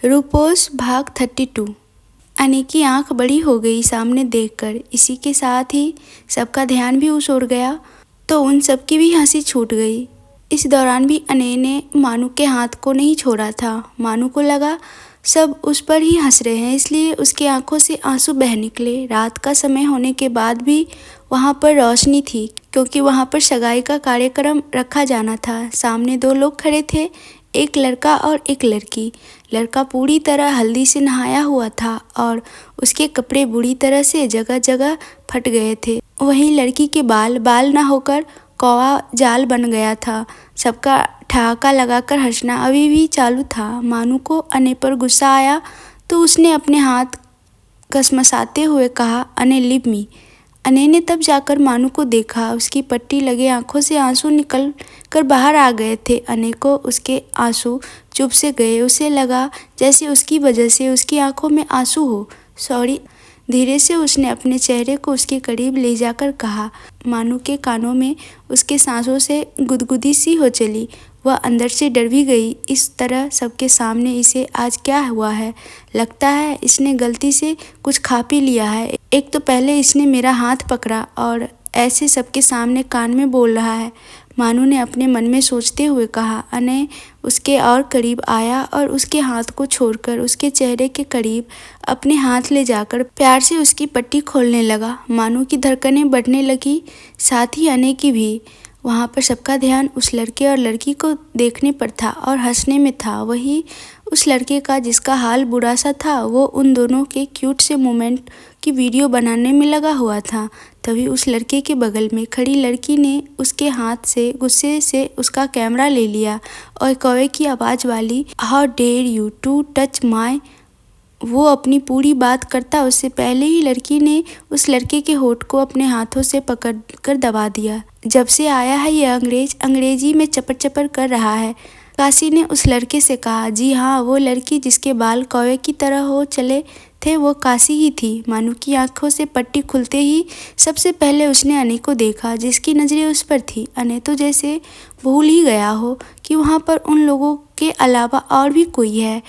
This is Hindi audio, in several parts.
रूपोस भाग 32। अने की आंख बड़ी हो गई सामने देखकर। इसी के साथ ही सबका ध्यान भी उस ओर गया तो उन सबकी भी हंसी छूट गई। इस दौरान भी अने ने मानू के हाथ को नहीं छोड़ा था। मानू को लगा सब उस पर ही हंस रहे हैं, इसलिए उसकी आंखों से आंसू बह निकले। रात का समय होने के बाद भी वहाँ पर रोशनी थी, क्योंकि वहाँ पर सगाई का कार्यक्रम रखा जाना था। सामने दो लोग खड़े थे, एक लड़का और एक लड़की। लड़का पूरी तरह हल्दी से नहाया हुआ था और उसके कपड़े बुरी तरह से जगह जगह फट गए थे। वहीं लड़की के बाल न होकर कौवा जाल बन गया था। सबका ठहाका लगाकर हंसना अभी भी चालू था। मानू को अने पर गुस्सा आया तो उसने अपने हाथ कसमसाते हुए कहा, अने लिव मी। अने ने तब जाकर मानू को देखा। उसकी पट्टी लगे आंखों से आंसू निकल कर बाहर आ गए थे। अने को उसके आंसू चुप से गए। उसे लगा जैसे उसकी वजह से उसकी आंखों में आंसू हो। सॉरी। धीरे से उसने अपने चेहरे को उसके करीब ले जाकर कहा। मानू के कानों में उसके सांसों से गुदगुदी सी हो चली। वह अंदर से डर भी गई। इस तरह सबके सामने इसे आज क्या हुआ है? लगता है इसने गलती से कुछ खा पी लिया है। एक तो पहले इसने मेरा हाथ पकड़ा और ऐसे सबके सामने कान में बोल रहा है। मानू ने अपने मन में सोचते हुए कहा। अने उसके और करीब आया और उसके हाथ को छोड़कर उसके चेहरे के करीब अपने हाथ ले जाकर प्यार से उसकी पट्टी खोलने लगा। मानू की धड़कनें बढ़ने लगी, साथ ही अने की भी। वहाँ पर सबका ध्यान उस लड़के और लड़की को देखने पर था और हंसने में था। वही उस लड़के का जिसका हाल बुरा सा था, वो उन दोनों के क्यूट से मोमेंट की वीडियो बनाने में लगा हुआ था। तभी उस लड़के के बगल में खड़ी लड़की ने उसके हाथ से गुस्से से उसका कैमरा ले लिया और कौवे की आवाज़ वाली how dare you to touch my. वो अपनी पूरी बात करता उससे पहले ही लड़की ने उस लड़के के होठ को अपने हाथों से पकड़ कर दबा दिया। जब से आया है ये अंग्रेजी में चपर चपर कर रहा है। काशी ने उस लड़के से कहा। जी हाँ, वो लड़की जिसके बाल कौवे की तरह हो चले थे वो काशी ही थी। मानू की आंखों से पट्टी खुलते ही सबसे पहले उसने अने को देखा, जिसकी नज़रें उस पर थी। अने तो जैसे भूल ही गया हो कि वहाँ पर उन लोगों के अलावा और भी कोई है।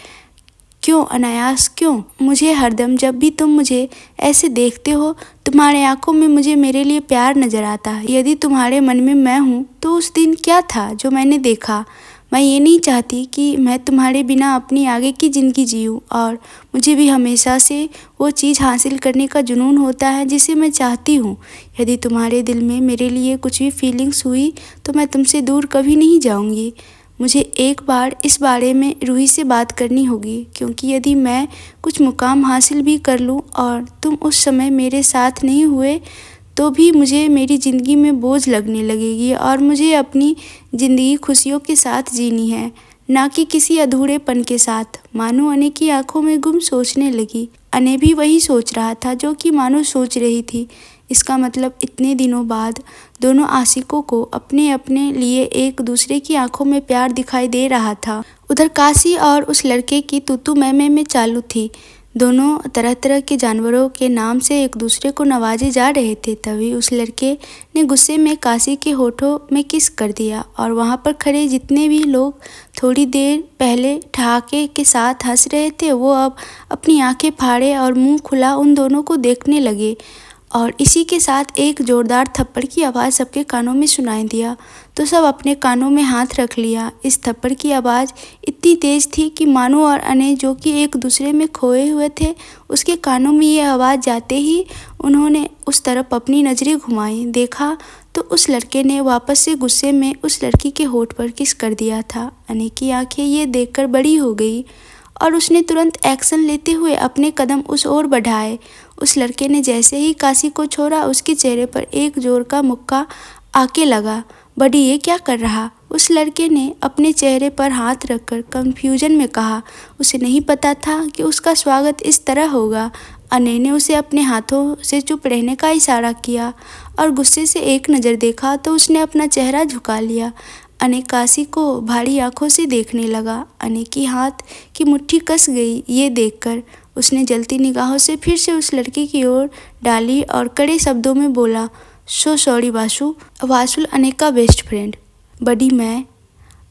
क्यों अनायास क्यों? मुझे हरदम जब भी तुम मुझे ऐसे देखते हो, तुम्हारे आंखों में मुझे मेरे लिए प्यार नजर आता है। यदि तुम्हारे मन में मैं हूँ तो उस दिन क्या था जो मैंने देखा? मैं ये नहीं चाहती कि मैं तुम्हारे बिना अपनी आगे की ज़िंदगी जीऊँ, और मुझे भी हमेशा से वो चीज़ हासिल करने का जुनून होता है जिसे मैं चाहती हूँ। यदि तुम्हारे दिल में मेरे लिए कुछ भी फीलिंग्स हुई तो मैं तुमसे दूर कभी नहीं जाऊँगी। मुझे एक बार इस बारे में रूही से बात करनी होगी, क्योंकि यदि मैं कुछ मुकाम हासिल भी कर लूँ और तुम उस समय मेरे साथ नहीं हुए तो भी मुझे मेरी ज़िंदगी में बोझ लगने लगेगी, और मुझे अपनी ज़िंदगी खुशियों के साथ जीनी है, ना कि किसी अधूरेपन के साथ। मानू अने की आंखों में गुम सोचने लगी। अने भी वही सोच रहा था जो कि मानू सोच रही थी। इसका मतलब इतने दिनों बाद दोनों आशिकों को अपने अपने लिए एक दूसरे की आंखों में प्यार दिखाई दे रहा था। उधर काशी और उस लड़के की तूतू मैमे में चालू थी। दोनों तरह तरह के जानवरों के नाम से एक दूसरे को नवाजे जा रहे थे। तभी उस लड़के ने गुस्से में काशी के होठों में किस कर दिया, और वहाँ पर खड़े जितने भी लोग थोड़ी देर पहले ठहाके के साथ हंस रहे थे, वो अब अपनी आंखें फाड़े और मुंह खुला उन दोनों को देखने लगे। और इसी के साथ एक जोरदार थप्पड़ की आवाज़ सबके कानों में सुनाई दिया तो सब अपने कानों में हाथ रख लिया। इस थप्पड़ की आवाज़ इतनी तेज़ थी कि मानू और अने, जो कि एक दूसरे में खोए हुए थे, उसके कानों में ये आवाज़ जाते ही उन्होंने उस तरफ अपनी नज़रें घुमाई। देखा तो उस लड़के ने वापस से गुस्से में उस लड़की के होठ पर किस कर दिया था। अने की आंखें ये देखकर बड़ी हो गई और उसने तुरंत एक्शन लेते हुए अपने कदम उस ओर बढ़ाए। उस लड़के ने जैसे ही काशी को छोड़ा, उसके चेहरे पर एक जोर का मुक्का आके लगा। बड़ी ये क्या कर रहा? उस लड़के ने अपने चेहरे पर हाथ रखकर कंफ्यूजन में कहा। उसे नहीं पता था कि उसका स्वागत इस तरह होगा। अने ने उसे अपने हाथों से चुप रहने का इशारा किया और गुस्से से एक नज़र देखा तो उसने अपना चेहरा झुका लिया। अने काशी को भारी आंखों से देखने लगा। अने की हाथ की मुट्ठी कस गई ये देखकर। उसने जलती निगाहों से फिर से उस लड़के की ओर डाली और कड़े शब्दों में बोला, सो सॉरी वासु। वासुल अने का बेस्ट फ्रेंड। बडी मैं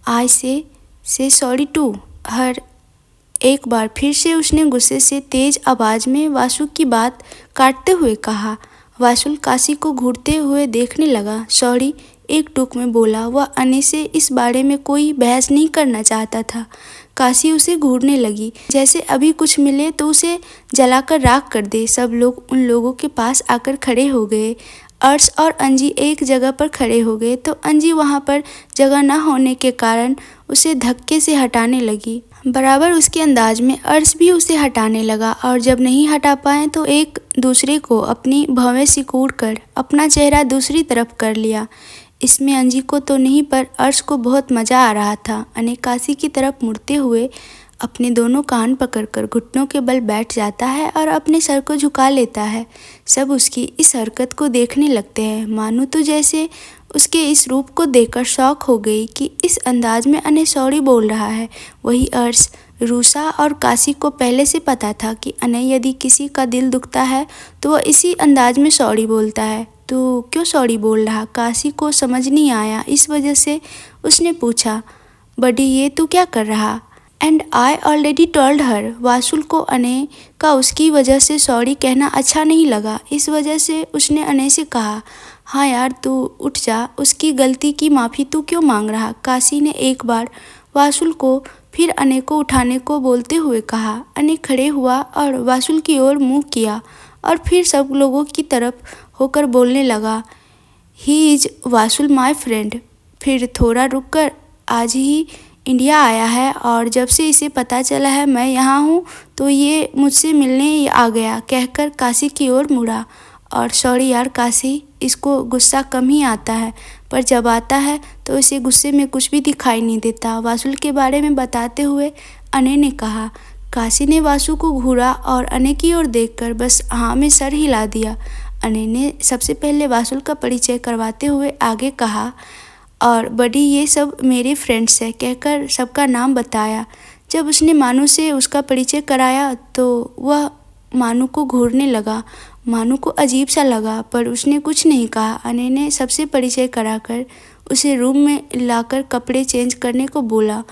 आई से सॉरी टू हर। एक बार फिर से उसने गुस्से से तेज आवाज में वासु की बात काटते हुए कहा। वासुल काशी को घूरते हुए देखने लगा। सॉरी, एक टूक में बोला। वह अने से इस बारे में कोई बहस नहीं करना चाहता था। काशी उसे घूरने लगी, जैसे अभी कुछ मिले तो उसे जलाकर राख कर दे। सब लोग उन लोगों के पास आकर खड़े हो गए। अर्श और अंजी एक जगह पर खड़े हो गए तो अंजी वहाँ पर जगह न होने के कारण उसे धक्के से हटाने लगी। बराबर उसके अंदाज में अर्श भी उसे हटाने लगा और जब नहीं हटा पाए तो एक दूसरे को अपनी भवें सिकोड़ कर अपना चेहरा दूसरी तरफ कर लिया। इसमें अंजी को तो नहीं पर अर्श को बहुत मज़ा आ रहा था। अने काशी की तरफ मुड़ते हुए अपने दोनों कान पकड़कर घुटनों के बल बैठ जाता है और अपने सर को झुका लेता है। सब उसकी इस हरकत को देखने लगते हैं। मानू तो जैसे उसके इस रूप को देखकर शौक हो गई कि इस अंदाज में अने सॉरी बोल रहा है। वही अर्श, रूसा और काशी को पहले से पता था कि अने यदि किसी का दिल दुखता है तो वह इसी अंदाज में सॉरी बोलता है। तो क्यों सॉरी बोल रहा? काशी को समझ नहीं आया। इस वजह से उसने पूछा, बडी ये तू क्या कर रहा? And I already told her. वासुल को अने का उसकी वजह से सॉरी कहना अच्छा नहीं लगा। इस वजह से उसने अने से कहा, हाँ यार तू उठ जा, उसकी गलती की माफ़ी तू क्यों मांग रहा? काशी ने एक बार वासुल को फिर अने को उठाने को बोलते हुए कहा। अने खड़े हुआ और वासुल की ओर मुँह किया और फिर सब लोगों की तरफ होकर बोलने लगा, ही इज़ वासुल माई फ्रेंड। फिर थोड़ा रुककर, आज ही इंडिया आया है और जब से इसे पता चला है मैं यहाँ हूँ तो ये मुझसे मिलने आ गया, कहकर काशी की ओर मुड़ा। और सॉरी यार काशी, इसको गुस्सा कम ही आता है पर जब आता है तो इसे गुस्से में कुछ भी दिखाई नहीं देता। वासुल के बारे में बताते हुए अने ने कहा। काशी ने वासु को घूरा और अने की ओर देखकर बस हाँ में सर हिला दिया। अने ने सबसे पहले वासुल का परिचय करवाते हुए आगे कहा, और बडी ये सब मेरे फ्रेंड्स हैं, कहकर सबका नाम बताया। जब उसने मानू से उसका परिचय कराया तो वह मानू को घूरने लगा। मानू को अजीब सा लगा पर उसने कुछ नहीं कहा। अने ने सबसे परिचय कराकर उसे रूम में लाकर कपड़े चेंज करने को बोला।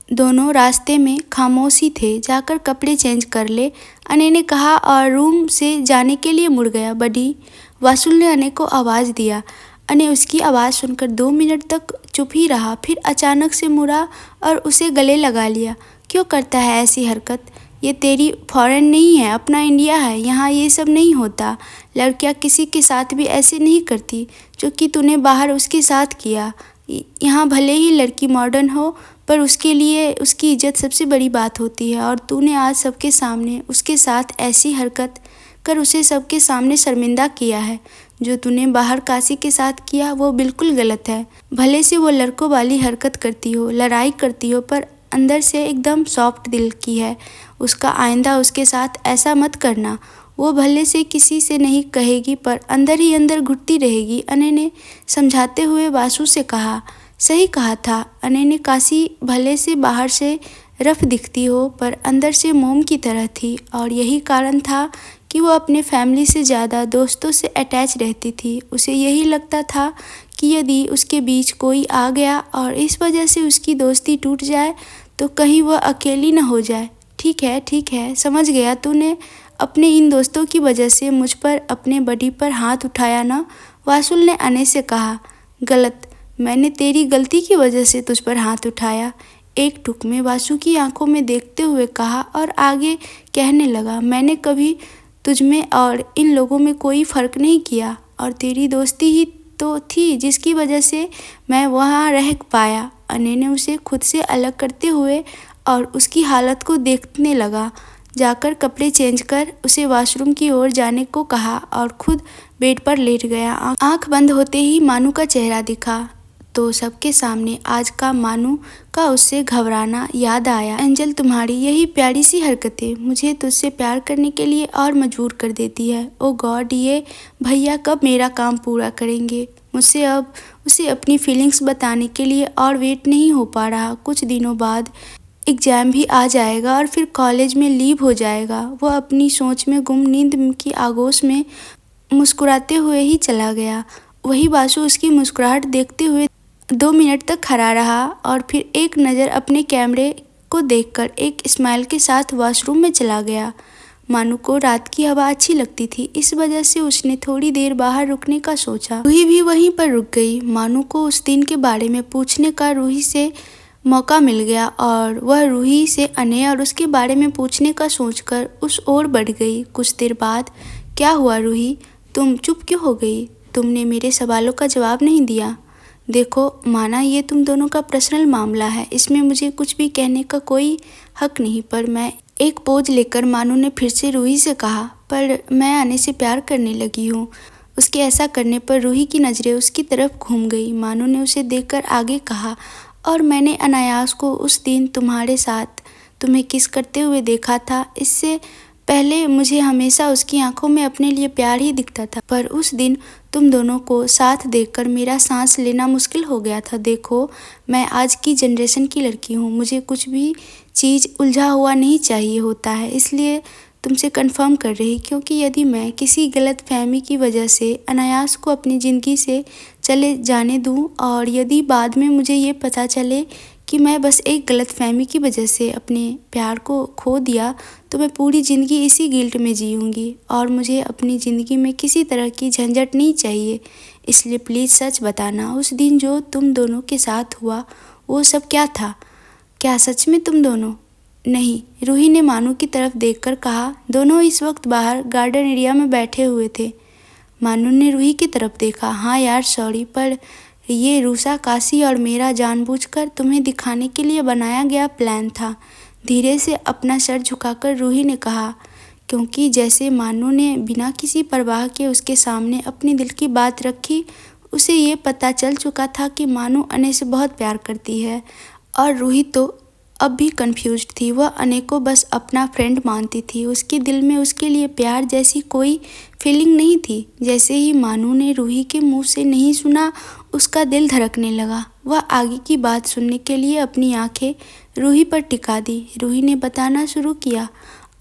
दोनों रास्ते में खामोश ही थे, जाकर कपड़े चेंज कर ले, अने ने कहा और रूम से जाने के लिए मुड़ गया। बडी, वासुल ने अने को आवाज़ दिया। अने उसकी आवाज़ सुनकर 2 मिनट तक चुप ही रहा, फिर अचानक से मुड़ा और उसे गले लगा लिया। क्यों करता है ऐसी हरकत? ये तेरी फॉरेन नहीं है, अपना इंडिया है, यहाँ ये सब नहीं होता। लड़कियाँ किसी के साथ भी ऐसे नहीं करती जो कि तूने बाहर उसके साथ किया। यहाँ भले ही लड़की मॉडर्न हो पर उसके लिए उसकी इज्जत सबसे बड़ी बात होती है और तूने आज सबके सामने उसके साथ ऐसी हरकत कर उसे सबके सामने शर्मिंदा किया है। जो तूने बाहर काशी के साथ किया वो बिल्कुल गलत है। भले से वो लड़कों वाली हरकत करती हो, लड़ाई करती हो, पर अंदर से एकदम सॉफ्ट दिल की है। उसका आइंदा उसके साथ ऐसा मत करना। वो भले से किसी से नहीं कहेगी पर अंदर ही अंदर घुटती रहेगी। अने ने समझाते हुए वासु से कहा। सही कहा था अने ने। काशी भले से बाहर से रफ दिखती हो पर अंदर से मोम की तरह थी और यही कारण था कि वो अपने फैमिली से ज़्यादा दोस्तों से अटैच रहती थी। उसे यही लगता था कि यदि उसके बीच कोई आ गया और इस वजह से उसकी दोस्ती टूट जाए तो कहीं वह अकेली न हो जाए। ठीक है, समझ गया। तूने अपने इन दोस्तों की वजह से मुझ पर, अपने बडी पर हाथ उठाया ना? वासुल ने अने से कहा। गलत, मैंने तेरी गलती की वजह से तुझ पर हाथ उठाया, एक टुक में वासु की आंखों में देखते हुए कहा और आगे कहने लगा। मैंने कभी तुझमें और इन लोगों में कोई फ़र्क नहीं किया और तेरी दोस्ती ही तो थी जिसकी वजह से मैं वहाँ रह पाया। अने ने उसे खुद से अलग करते हुए और उसकी हालत को देखने लगा। जाकर कपड़े चेंज कर उसे वॉशरूम की ओर जाने को कहा और खुद बेड पर लेट गया। आंख बंद होते ही मानू का चेहरा दिखा तो सबके सामने आज का मानू का उससे घबराना याद आया। एंजल, तुम्हारी यही प्यारी सी हरकतें मुझे तुझसे प्यार करने के लिए और मजबूर कर देती है। ओ गॉड, ये भैया कब मेरा काम पूरा करेंगे? मुझसे अब उसे अपनी फीलिंग्स बताने के लिए और वेट नहीं हो पा रहा। कुछ दिनों बाद एग्ज़ाम भी आ जाएगा और फिर कॉलेज में लीव हो जाएगा। वह अपनी सोच में गुम नींद की आगोश में मुस्कुराते हुए ही चला गया। वही वासु उसकी मुस्कुराहट देखते हुए 2 मिनट तक खड़ा रहा और फिर एक नज़र अपने कैमरे को देखकर एक स्माइल के साथ वॉशरूम में चला गया। मानू को रात की हवा अच्छी लगती थी, इस वजह से उसने थोड़ी देर बाहर रुकने का सोचा। रूही भी वहीं पर रुक गई। मानू को उस दिन के बारे में पूछने का रूही से मौका मिल गया और वह रूही से अनय और उसके बारे में पूछने का सोचकर उस ओर बढ़ गई। कुछ देर बाद, क्या हुआ रूही, तुम चुप क्यों हो गई? तुमने मेरे सवालों का जवाब नहीं दिया। देखो माना, ये तुम दोनों का पर्सनल मामला है, इसमें मुझे कुछ भी कहने का कोई हक नहीं। पर मैं एक पोज लेकर मानू ने फिर से रूही से कहा, पर मैं अनय से प्यार करने लगी हूँ। उसके ऐसा करने पर रूही की नज़रें उसकी तरफ घूम गई। मानू ने उसे देखकर आगे कहा, और मैंने अनायास को उस दिन तुम्हारे साथ तुम्हें किस करते हुए देखा था। इससे पहले मुझे हमेशा उसकी आंखों में अपने लिए प्यार ही दिखता था, पर उस दिन तुम दोनों को साथ देखकर मेरा सांस लेना मुश्किल हो गया था। देखो, मैं आज की जनरेशन की लड़की हूँ, मुझे कुछ भी चीज़ उलझा हुआ नहीं चाहिए होता है, इसलिए तुमसे कंफर्म कर रही, क्योंकि यदि मैं किसी गलत फहमी की वजह से अनायास को अपनी ज़िंदगी से चले जाने दूं और यदि बाद में मुझे ये पता चले कि मैं बस एक गलत फहमी की वजह से अपने प्यार को खो दिया, तो मैं पूरी ज़िंदगी इसी गिल्ट में जीऊँगी और मुझे अपनी ज़िंदगी में किसी तरह की झंझट नहीं चाहिए। इसलिए प्लीज़ सच बताना, उस दिन जो तुम दोनों के साथ हुआ वो सब क्या था? क्या सच में तुम दोनों? नहीं, रूही ने मानू की तरफ देखकर कहा। दोनों इस वक्त बाहर गार्डन एरिया में बैठे हुए थे। मानू ने रूही की तरफ देखा। हाँ यार सॉरी, पर ये रूसा, काशी और मेरा जानबूझकर तुम्हें दिखाने के लिए बनाया गया प्लान था। धीरे से अपना सर झुकाकर रूही ने कहा, क्योंकि जैसे मानू ने बिना किसी परवाह के उसके सामने अपनी दिल की बात रखी, उसे ये पता चल चुका था कि मानू अनय से बहुत प्यार करती है और रूही तो अब भी कंफ्यूज्ड थी। वह अनय को बस अपना फ्रेंड मानती थी, उसके दिल में उसके लिए प्यार जैसी कोई फीलिंग नहीं थी। जैसे ही मानू ने रूही के मुंह से नहीं सुना, उसका दिल धड़कने लगा। वह आगे की बात सुनने के लिए अपनी आंखें रूही पर टिका दी। रूही ने बताना शुरू किया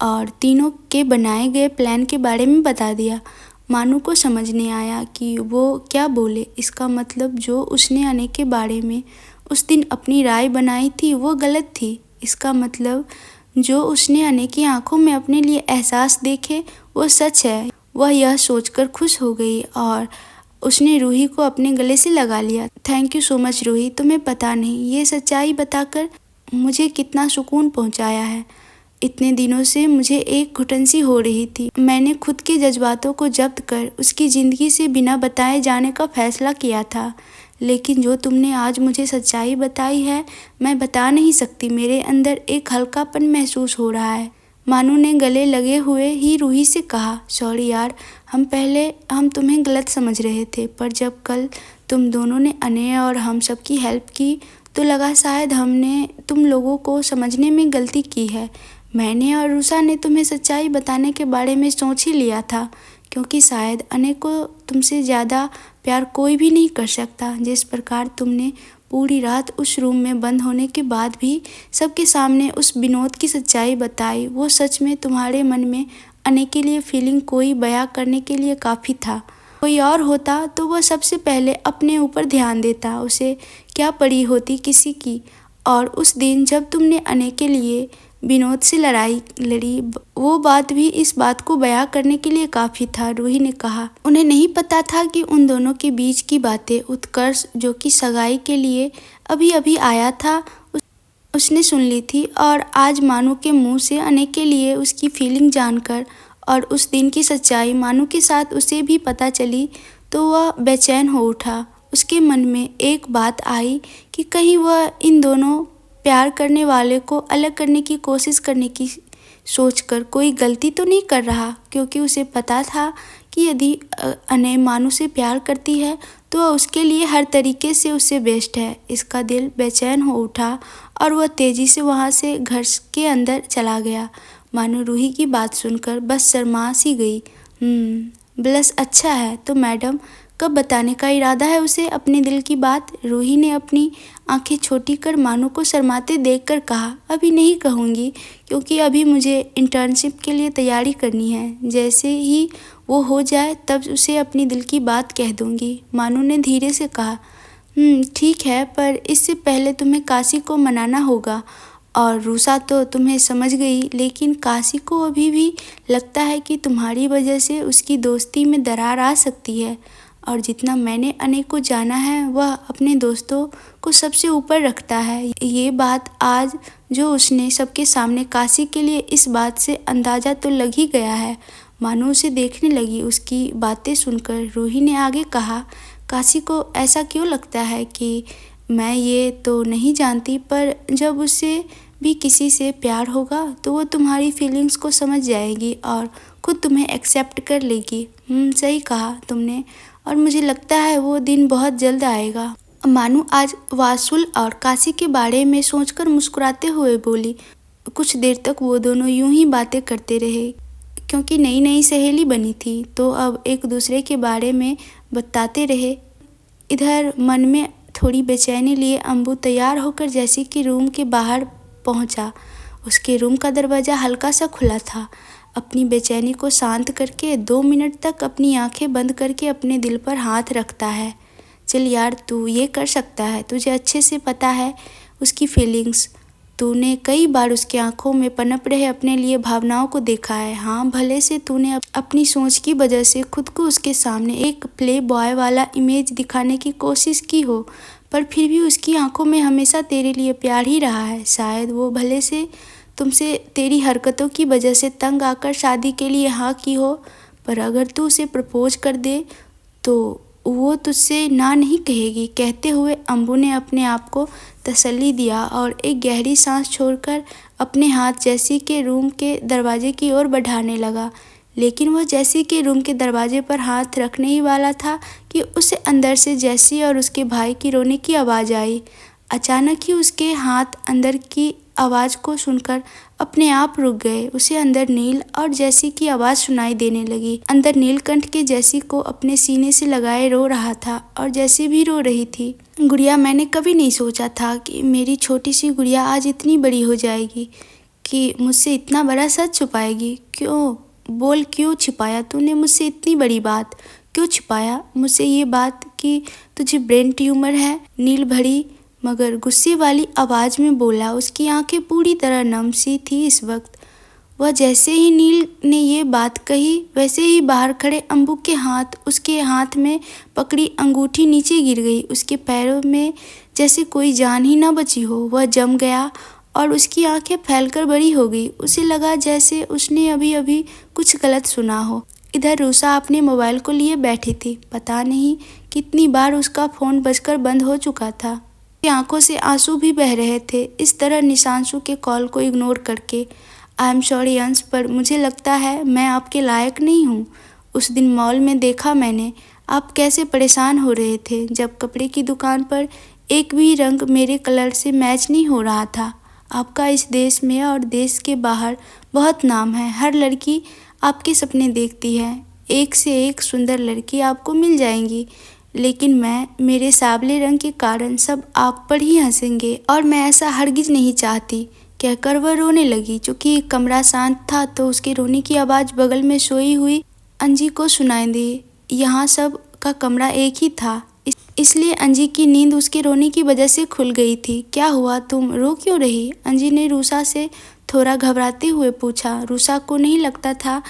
और तीनों के बनाए गए प्लान के बारे में बता दिया। मानू को समझ नहीं आया कि वो क्या बोले। इसका मतलब जो उसने अनय के बारे में उस दिन अपनी राय बनाई थी वो गलत थी। इसका मतलब जो उसने अनय की आंखों में अपने लिए एहसास देखे वो सच है। वह यह सोचकर खुश हो गई और उसने रूही को अपने गले से लगा लिया। Thank you so much Ruhi, तुम्हें पता नहीं ये सच्चाई बताकर मुझे कितना सुकून पहुंचाया है। इतने दिनों से मुझे एक घुटन सी हो रही थी। मैंने खुद के जज्बातों को जब्त कर उसकी ज़िंदगी से बिना बताए जाने का फैसला किया था, लेकिन जो तुमने आज मुझे सच्चाई बताई है, मैं बता नहीं सकती। मेरे अंदर एक हल्कापन महसूस हो रहा है। मानू ने गले लगे हुए ही रूही से कहा, सॉरी यार, हम तुम्हें गलत समझ रहे थे, पर जब कल तुम दोनों ने अनय और हम सब की हेल्प की तो लगा शायद हमने तुम लोगों को समझने में गलती की है। मैंने और रूसा ने तुम्हें सच्चाई बताने के बारे में सोच ही लिया था, क्योंकि शायद अनय को तुमसे ज़्यादा प्यार कोई भी नहीं कर सकता। जिस प्रकार तुमने पूरी रात उस रूम में बंद होने के बाद भी सबके सामने उस विनोद की सच्चाई बताई, वो सच में तुम्हारे मन में अनय के लिए फीलिंग कोई बयां करने के लिए काफ़ी था। कोई और होता तो वह सबसे पहले अपने ऊपर ध्यान देता, उसे क्या पड़ी होती किसी की। और उस दिन जब तुमने अनय के लिए विनोद से लड़ाई लड़ी, वो बात भी इस बात को बयां करने के लिए काफ़ी था। रूही ने कहा, उन्हें नहीं पता था कि उन दोनों के बीच की बातें उत्कर्ष, जो कि सगाई के लिए अभी अभी आया था, उसने सुन ली थी। और आज मानू के मुंह से अनय के लिए उसकी फीलिंग जानकर और उस दिन की सच्चाई मानू के साथ उसे भी पता चली तो वह बेचैन हो उठा। उसके मन में एक बात आई कि कहीं वह इन दोनों प्यार करने वाले को अलग करने की कोशिश करने की सोचकर कोई गलती तो नहीं कर रहा, क्योंकि उसे पता था कि यदि अनय मानू से प्यार करती है तो वह उसके लिए हर तरीके से उससे बेस्ट है। इसका दिल बेचैन हो उठा और वह तेज़ी से वहाँ से घर के अंदर चला गया। मानू रूही की बात सुनकर बस शर्मा सी गई। बस अच्छा है, तो मैडम कब बताने का इरादा है उसे अपने दिल की बात? रूही ने अपनी आंखें छोटी कर मानू को शर्माते देखकर कहा, अभी नहीं कहूँगी, क्योंकि अभी मुझे इंटर्नशिप के लिए तैयारी करनी है। जैसे ही वो हो जाए तब उसे अपनी दिल की बात कह दूँगी। मानू ने धीरे से कहा, ठीक है, पर इससे पहले तुम्हें काशी को मनाना होगा और रूसा तो तुम्हें समझ गई, लेकिन काशी को अभी भी लगता है कि तुम्हारी वजह से उसकी दोस्ती में दरार आ सकती है। और जितना मैंने अनय को जाना है, वह अपने दोस्तों को सबसे ऊपर रखता है। ये बात आज जो उसने सबके सामने काशी के लिए, इस बात से अंदाज़ा तो लग ही गया है। मानो उसे देखने लगी। उसकी बातें सुनकर रूही ने आगे कहा, काशी को ऐसा क्यों लगता है कि मैं ये तो नहीं जानती, पर जब उससे भी किसी से प्यार होगा तो वो तुम्हारी फीलिंग्स को समझ जाएगी और खुद तुम्हें एक्सेप्ट कर लेगी। सही कहा तुमने, और मुझे लगता है वो दिन बहुत जल्द आएगा। मानू आज वासुल और काशी के बारे में सोचकर मुस्कुराते हुए बोली। कुछ देर तक वो दोनों यूं ही बातें करते रहे, क्योंकि नई नई सहेली बनी थी तो अब एक दूसरे के बारे में बताते रहे। इधर मन में थोड़ी बेचैनी लिए अम्बू तैयार होकर जैसी कि रूम के बाहर पहुंचा। उसके रूम का दरवाज़ा हल्का सा खुला था। अपनी बेचैनी को शांत करके 2 मिनट तक अपनी आंखें बंद करके अपने दिल पर हाथ रखता है। चल यार, तू ये कर सकता है, तुझे अच्छे से पता है उसकी फीलिंग्स। तूने कई बार उसकी आंखों में पनप रहे अपने लिए भावनाओं को देखा है। हाँ, भले से तूने अपनी सोच की वजह से खुद को उसके सामने एक प्ले बॉय वाला इमेज दिखाने की कोशिश की हो, पर फिर भी उसकी आंखों में हमेशा तेरे लिए प्यार ही रहा है। शायद वो भले से तुमसे तेरी हरकतों की वजह से तंग आकर शादी के लिए हाँ की हो, पर अगर तू उसे प्रपोज कर दे तो वो तुझसे ना नहीं कहेगी। कहते हुए अम्बू ने अपने आप को तसल्ली दिया और एक गहरी सांस छोड़कर अपने हाथ जैसी के रूम के दरवाजे की ओर बढ़ाने लगा। लेकिन वह जैसी के रूम के दरवाजे पर हाथ रखने ही वाला था कि उसे अंदर से जैसी और उसके भाई की रोने की आवाज़ आई। अचानक ही उसके हाथ अंदर की आवाज़ को सुनकर अपने आप रुक गए। उसे अंदर नील और जैसी की आवाज़ सुनाई देने लगी। अंदर नीलकंठ के जैसी को अपने सीने से लगाए रो रहा था और जैसी भी रो रही थी। गुड़िया, मैंने कभी नहीं सोचा था कि मेरी छोटी सी गुड़िया आज इतनी बड़ी हो जाएगी, कि मुझसे इतना बड़ा सच छुपाएगी। क्यों बोल, क्यों छिपाया तूने मुझसे इतनी बड़ी बात? क्यों छिपाया मुझसे ये बात कि तुझे ब्रेन ट्यूमर है? नील भरी मगर गुस्से वाली आवाज़ में बोला। उसकी आंखें पूरी तरह नम सी थी इस वक्त। वह जैसे ही नील ने ये बात कही, वैसे ही बाहर खड़े अम्बू के हाथ उसके हाथ में पकड़ी अंगूठी नीचे गिर गई। उसके पैरों में जैसे कोई जान ही न बची हो। वह जम गया और उसकी आंखें फैलकर बड़ी हो गई। उसे लगा जैसे उसने अभी अभी कुछ गलत सुना हो। इधर रूसा अपने मोबाइल को लिए बैठी थी। पता नहीं कितनी बार उसका फ़ोन बजकर बंद हो चुका था। आंखों से आंसू भी बह रहे थे। इस तरह निशांशु के कॉल को इग्नोर करके, आई एम सॉरी अंश, पर मुझे लगता है मैं आपके लायक नहीं हूँ। उस दिन मॉल में देखा मैंने, आप कैसे परेशान हो रहे थे जब कपड़े की दुकान पर एक भी रंग मेरे कलर से मैच नहीं हो रहा था। आपका इस देश में और देश के बाहर बहुत नाम है। हर लड़की आपके सपने देखती है। एक से एक सुंदर लड़की आपको मिल जाएंगी, लेकिन मेरे सांवले रंग के कारण सब आप पर ही हंसेंगे और मैं ऐसा हरगिज नहीं चाहती। कहकर वह रोने लगी। चूँकि कमरा शांत था तो उसके रोने की आवाज़ बगल में सोई हुई अंजी को सुनाई दी। यहाँ सब का कमरा एक ही था, इसलिए अंजी की नींद उसके रोने की वजह से खुल गई थी। क्या हुआ, तुम रो क्यों रही? अंजी ने रूसा से थोड़ा घबराते हुए पूछा। रूसा को नहीं लगता था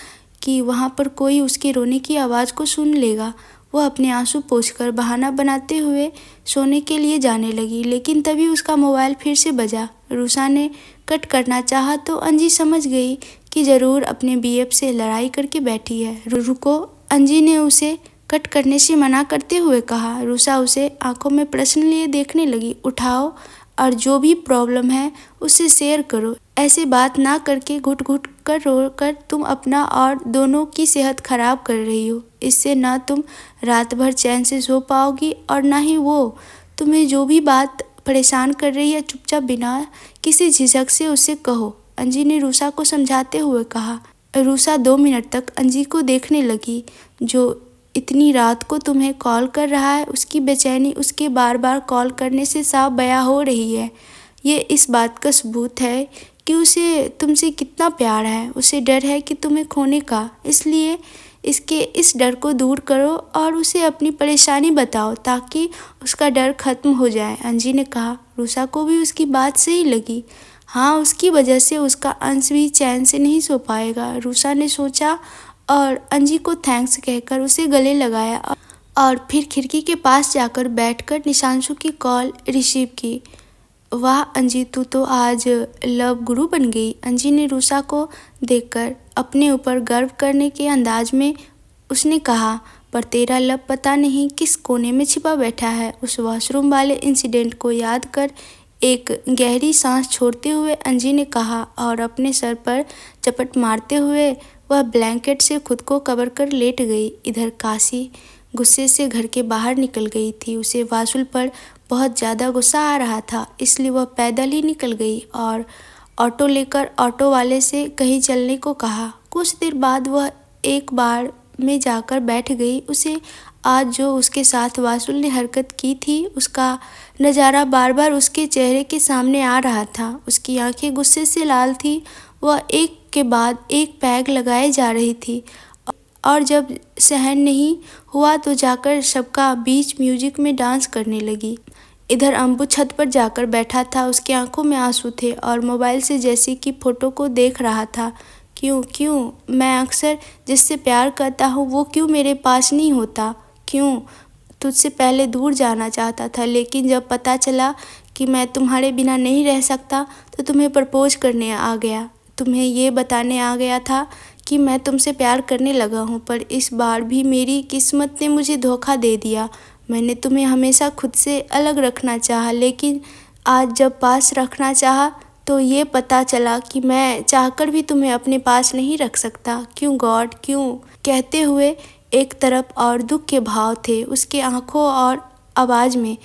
कि वहाँ पर कोई उसके रोने की आवाज़ को सुन लेगा। वह अपने आंसू पोंछकर बहाना बनाते हुए सोने के लिए जाने लगी, लेकिन तभी उसका मोबाइल फिर से बजा। रूसा ने कट करना चाहा तो अंजी समझ गई कि ज़रूर अपने बीएफ से लड़ाई करके बैठी है। रुको, अंजी ने उसे कट करने से मना करते हुए कहा। रूसा उसे आंखों में प्रश्न लिए देखने लगी। उठाओ और जो भी प्रॉब्लम है उससे शेयर करो। ऐसे बात ना करके घुट घुट कर रो कर तुम अपना और दोनों की सेहत खराब कर रही हो। इससे ना तुम रात भर चैन से सो पाओगी और ना ही वो। तुम्हें जो भी बात परेशान कर रही है, चुपचाप बिना किसी झिझक से उसे कहो, अंजी ने रूसा को समझाते हुए कहा। रूसा 2 मिनट तक अंजी को देखने लगी। जो इतनी रात को तुम्हें कॉल कर रहा है, उसकी बेचैनी उसके बार बार कॉल करने से साफ बयां हो रही है। ये इस बात का सबूत है कि उसे तुमसे कितना प्यार है। उसे डर है कि तुम्हें खोने का, इसलिए इस डर को दूर करो और उसे अपनी परेशानी बताओ ताकि उसका डर खत्म हो जाए, अंजी ने कहा। रूसा को भी उसकी बात सही लगी। हाँ, उसकी वजह से उसका अंश भी चैन से नहीं सो पाएगा, रूसा ने सोचा और अंजी को थैंक्स कहकर उसे गले लगाया और फिर खिड़की के पास जाकर बैठकर निशांशु की कॉल रिसीव की। वाह अंजी, तू तो आज लव गुरु बन गई। अंजी ने रूसा को देखकर अपने ऊपर गर्व करने के अंदाज में उसने कहा, पर तेरा लव पता नहीं किस कोने में छिपा बैठा है। उस वॉशरूम वाले इंसिडेंट को याद कर एक गहरी सांस छोड़ते हुए अंजी ने कहा और अपने सर पर चपट मारते हुए वह ब्लैंकेट से खुद को कवर कर लेट गई। इधर काशी गुस्से से घर के बाहर निकल गई थी। उसे वासुल पर बहुत ज़्यादा गुस्सा आ रहा था, इसलिए वह पैदल ही निकल गई और ऑटो लेकर ऑटो वाले से कहीं चलने को कहा। कुछ देर बाद वह एक बार में जाकर बैठ गई। उसे आज जो उसके साथ वासुल ने हरकत की थी उसका नज़ारा बार बार उसके चेहरे के सामने आ रहा था। उसकी आंखें गुस्से से लाल थी। वह एक के बाद एक पैग लगाए जा रही थी और जब सहन नहीं हुआ तो जाकर सबका बीच म्यूजिक में डांस करने लगी। इधर अम्बू छत पर जाकर बैठा था। उसकी आंखों में आंसू थे और मोबाइल से जैसी की फ़ोटो को देख रहा था। क्यों मैं अक्सर जिससे प्यार करता हूँ वो क्यों मेरे पास नहीं होता? क्यों तुझसे पहले दूर जाना चाहता था, लेकिन जब पता चला कि मैं तुम्हारे बिना नहीं रह सकता तो तुम्हें प्रपोज करने आ गया। तुम्हें ये बताने आ गया था कि मैं तुमसे प्यार करने लगा हूँ, पर इस बार भी मेरी किस्मत ने मुझे धोखा दे दिया। मैंने तुम्हें हमेशा खुद से अलग रखना चाहा, लेकिन आज जब पास रखना चाहा तो ये पता चला कि मैं चाहकर भी तुम्हें अपने पास नहीं रख सकता। क्यों गॉड क्यों? कहते हुए एक तरफ और दुख के भाव थे उसके आंखों और आवाज़ में।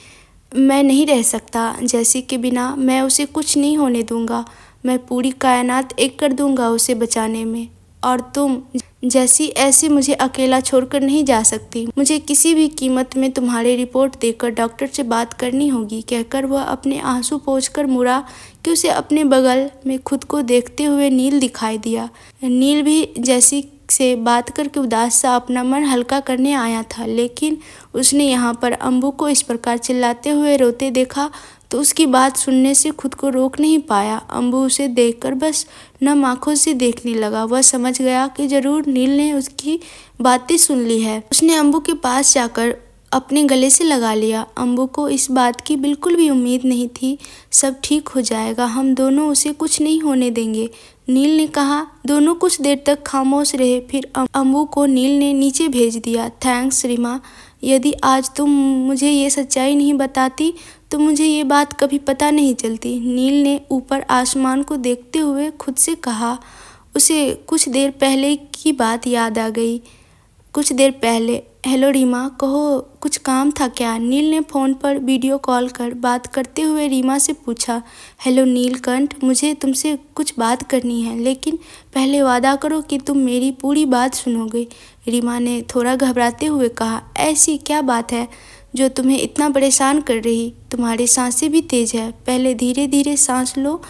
मैं नहीं रह सकता जैसी के बिना, मैं उसे कुछ नहीं होने दूंगा। मैं पूरी कायनात एक कर दूंगा उसे बचाने में, और तुम जैसी ऐसी मुझे अकेला छोड़कर नहीं जा सकती। मुझे किसी भी कीमत में तुम्हारी रिपोर्ट देकर डॉक्टर से बात करनी होगी। कहकर वह अपने आंसू पोंछकर मुड़ा कि उसे अपने बगल में खुद को देखते हुए नील दिखाई दिया। नील भी जैसी से बात करके उदास सा अपना मन हल्का करने आया था, लेकिन उसने यहाँ पर अम्बू को इस प्रकार चिल्लाते हुए रोते देखा तो उसकी बात सुनने से खुद को रोक नहीं पाया। अम्बू उसे देखकर बस नम आंखों से देखने लगा। वह समझ गया कि जरूर नील ने उसकी बातें सुन ली है। उसने अम्बू के पास जाकर अपने गले से लगा लिया। अम्बू को इस बात की बिल्कुल भी उम्मीद नहीं थी। सब ठीक हो जाएगा, हम दोनों उसे कुछ नहीं होने देंगे, नील ने कहा। दोनों कुछ देर तक खामोश रहे, फिर अम्बू को नील ने नीचे भेज दिया। थैंक्स रीमा, यदि आज तुम मुझे ये सच्चाई नहीं बताती तो मुझे ये बात कभी पता नहीं चलती। नील ने ऊपर आसमान को देखते हुए खुद से कहा। उसे कुछ देर पहले की बात याद आ गई। कुछ देर पहले, हेलो रीमा, कहो कुछ काम था क्या? नील ने फ़ोन पर वीडियो कॉल कर बात करते हुए रीमा से पूछा। हेलो नीलकंठ, मुझे तुमसे कुछ बात करनी है, लेकिन पहले वादा करो कि तुम मेरी पूरी बात सुनोगे, रीमा ने थोड़ा घबराते हुए कहा। ऐसी क्या बात है जो तुम्हें इतना परेशान कर रही? तुम्हारी सांसें भी तेज है, पहले धीरे धीरे सांस लो,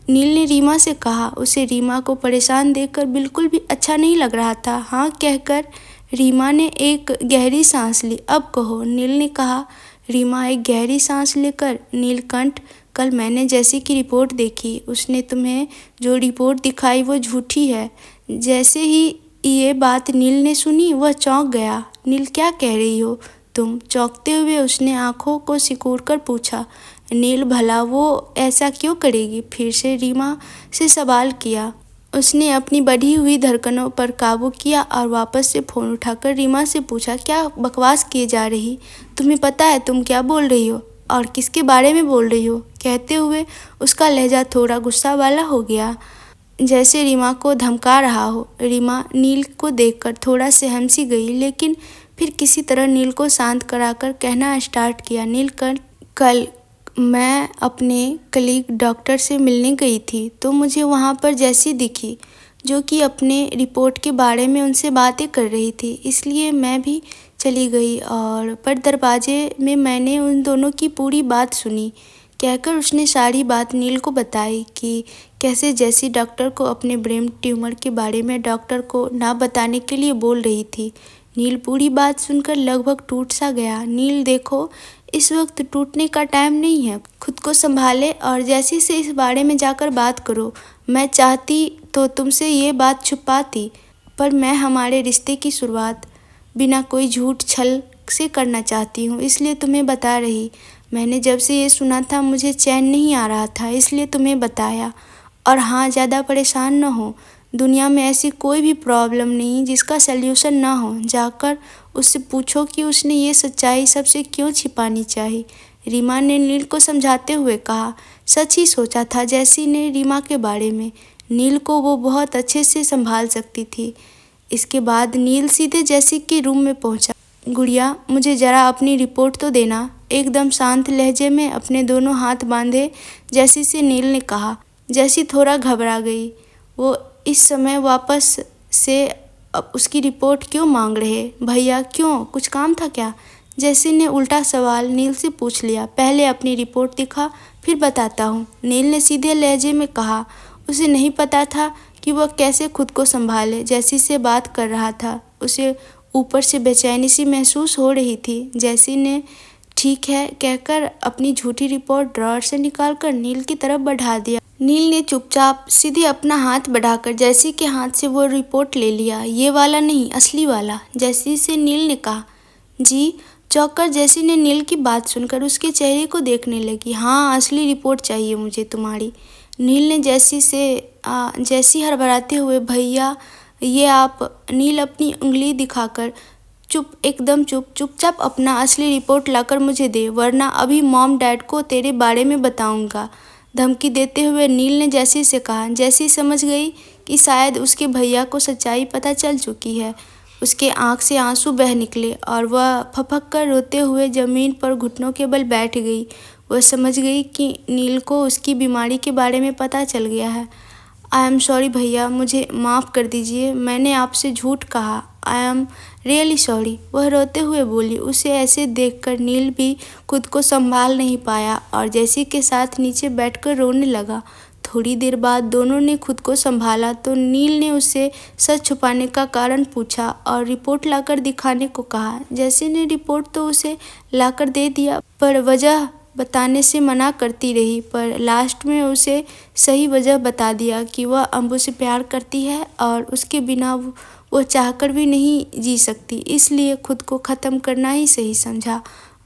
नील ने रीमा से कहा। उसे रीमा को परेशान देखकर बिल्कुल भी अच्छा नहीं लग रहा था। हाँ कहकर रीमा ने एक गहरी सांस ली। अब कहो, नील ने कहा। रीमा एक गहरी सांस लेकर, नीलकंठ, कल मैंने जैसी की रिपोर्ट देखी, उसने तुम्हें जो रिपोर्ट दिखाई वो झूठी है। जैसे ही ये बात नील ने सुनी वह चौंक गया। नील, क्या कह रही हो तुम? चौंकते हुए उसने आंखों को सिकोड़कर पूछा। नील, भला वो ऐसा क्यों करेगी? फिर से रीमा से सवाल किया। उसने अपनी बढ़ी हुई धड़कनों पर काबू किया और वापस से फ़ोन उठाकर रीमा से पूछा, क्या बकवास किए जा रही? तुम्हें पता है तुम क्या बोल रही हो और किसके बारे में बोल रही हो? कहते हुए उसका लहजा थोड़ा गुस्सा वाला हो गया, जैसे रीमा को धमका रहा हो। रीमा नील को देखकर थोड़ा सहम सी गई, लेकिन फिर किसी तरह नील को शांत कराकर कहना स्टार्ट किया। नील, कल मैं अपने कलीग डॉक्टर से मिलने गई थी तो मुझे वहाँ पर जैसी दिखी जो कि अपने रिपोर्ट के बारे में उनसे बातें कर रही थी, इसलिए मैं भी चली गई और पर दरवाजे में मैंने उन दोनों की पूरी बात सुनी। कहकर उसने सारी बात नील को बताई कि कैसे जैसी डॉक्टर को अपने ब्रेन ट्यूमर के बारे में डॉक्टर को ना बताने के लिए बोल रही थी। नील पूरी बात सुनकर लगभग टूट सा गया। नील देखो, इस वक्त टूटने का टाइम नहीं है। खुद को संभाले और जैसी से इस बारे में जाकर बात करो। मैं चाहती तो तुमसे ये बात छुपाती, पर मैं हमारे रिश्ते की शुरुआत बिना कोई झूठ छल से करना चाहती हूँ, इसलिए तुम्हें बता रही। मैंने जब से ये सुना था मुझे चैन नहीं आ रहा था, इसलिए तुम्हें बताया। और हाँ, ज़्यादा परेशान न हो। दुनिया में ऐसी कोई भी प्रॉब्लम नहीं जिसका सल्यूशन ना हो। जाकर उससे पूछो कि उसने ये सच्चाई सबसे क्यों छिपानी चाहिए। रीमा ने नील को समझाते हुए कहा। सच ही सोचा था जैसी ने रीमा के बारे में। नील को वो बहुत अच्छे से संभाल सकती थी। इसके बाद नील सीधे जैसी के रूम में पहुंचा। गुड़िया, मुझे ज़रा अपनी रिपोर्ट तो देना, एकदम शांत लहजे में अपने दोनों हाथ बांधे जैसी से नील ने कहा। जैसी थोड़ा घबरा गई। वो इस समय वापस से अब उसकी रिपोर्ट क्यों मांग रहे भैया? क्यों, कुछ काम था क्या? जैसी ने उल्टा सवाल नील से पूछ लिया। पहले अपनी रिपोर्ट दिखा, फिर बताता हूँ, नील ने सीधे लहजे में कहा। उसे नहीं पता था कि वह कैसे खुद को संभाले। जैसी से बात कर रहा था, उसे ऊपर से बेचैनी सी महसूस हो रही थी। जैसी ने ठीक है कहकर अपनी झूठी रिपोर्ट ड्रॉअर से निकालकर नील की तरफ बढ़ा दिया। नील ने चुपचाप सीधे अपना हाथ बढ़ाकर जैसी के हाथ से वो रिपोर्ट ले लिया। ये वाला नहीं, असली वाला, जैसी से नील ने कहा। जी? चौंककर जैसी ने नील की बात सुनकर उसके चेहरे को देखने लगी। हाँ, असली रिपोर्ट चाहिए मुझे तुम्हारी। नील ने जैसी हड़बड़ाते हुए, भैया ये आप? नील अपनी उंगली दिखाकर एकदम चुपचाप अपना असली रिपोर्ट लाकर मुझे दे, वरना अभी मॉम डैड को तेरे बारे में बताऊंगा, धमकी देते हुए नील ने जैसी से कहा। जैसी समझ गई कि शायद उसके भैया को सच्चाई पता चल चुकी है। उसके आंख से आंसू बह निकले और वह फपक कर रोते हुए ज़मीन पर घुटनों के बल बैठ गई। वह समझ गई कि नील को उसकी बीमारी के बारे में पता चल गया है। आई एम सॉरी भैया, मुझे माफ़ कर दीजिए, मैंने आपसे झूठ कहा। आई एम रियली सॉरी, वह रोते हुए बोली। उसे ऐसे देखकर नील भी खुद को संभाल नहीं पाया और जैसी के साथ नीचे बैठकर रोने लगा। थोड़ी देर बाद दोनों ने खुद को संभाला तो नील ने उससे सच छुपाने का कारण पूछा और रिपोर्ट लाकर दिखाने को कहा। जैसी ने रिपोर्ट तो उसे लाकर दे दिया, पर वजह बताने से मना करती रही, पर लास्ट में उसे सही वजह बता दिया कि वह अम्बू से प्यार करती है और उसके बिना वो चाहकर भी नहीं जी सकती, इसलिए खुद को ख़त्म करना ही सही समझा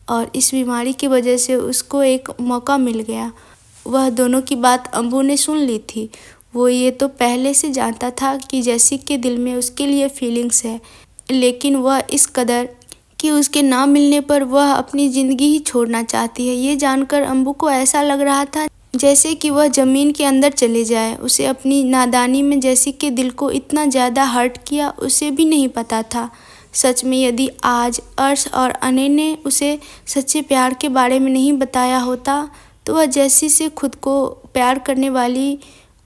और इस बीमारी की वजह से उसको एक मौका मिल गया। वह दोनों की बात अम्बू ने सुन ली थी। वो ये तो पहले से जानता था कि जैसी के दिल में उसके लिए फीलिंग्स है, लेकिन वह इस कदर कि उसके ना मिलने पर वह अपनी ज़िंदगी ही छोड़ना चाहती है। ये जानकर अम्बू को ऐसा लग रहा था जैसे कि वह ज़मीन के अंदर चले जाए। उसे अपनी नादानी में जैसी के दिल को इतना ज़्यादा हर्ट किया उसे भी नहीं पता था। सच में यदि आज अर्श और अनय ने उसे सच्चे प्यार के बारे में नहीं बताया होता तो वह जैसी से खुद को प्यार करने वाली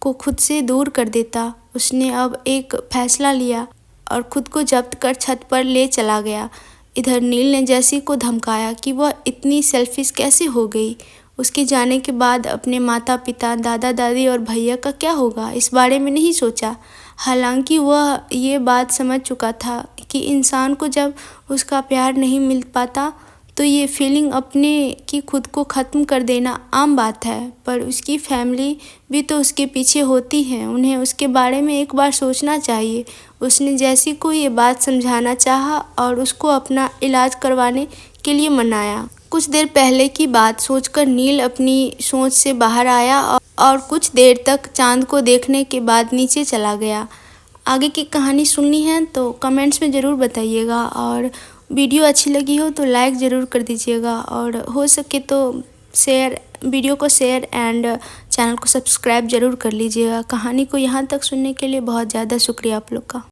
को खुद से दूर कर देता। उसने अब एक फैसला लिया और खुद को जब्त कर छत पर ले चला गया। इधर नील ने जैसी को धमकाया कि वह इतनी सेल्फिश कैसे हो गई। उसके जाने के बाद अपने माता पिता, दादा दादी और भैया का क्या होगा, इस बारे में नहीं सोचा। हालांकि वह ये बात समझ चुका था कि इंसान को जब उसका प्यार नहीं मिल पाता तो ये फीलिंग अपने की खुद को ख़त्म कर देना आम बात है, पर उसकी फैमिली भी तो उसके पीछे होती है, उन्हें उसके बारे में एक बार सोचना चाहिए। उसने जैसी को ये बात समझाना चाहा और उसको अपना इलाज करवाने के लिए मनाया। कुछ देर पहले की बात सोचकर नील अपनी सोच से बाहर आया और कुछ देर तक चांद को देखने के बाद नीचे चला गया। आगे की कहानी सुननी है तो कमेंट्स में ज़रूर बताइएगा और वीडियो अच्छी लगी हो तो लाइक ज़रूर कर दीजिएगा और हो सके तो वीडियो को शेयर एंड चैनल को सब्सक्राइब ज़रूर कर लीजिएगा। कहानी को यहाँ तक सुनने के लिए बहुत ज़्यादा शुक्रिया आप लोग का।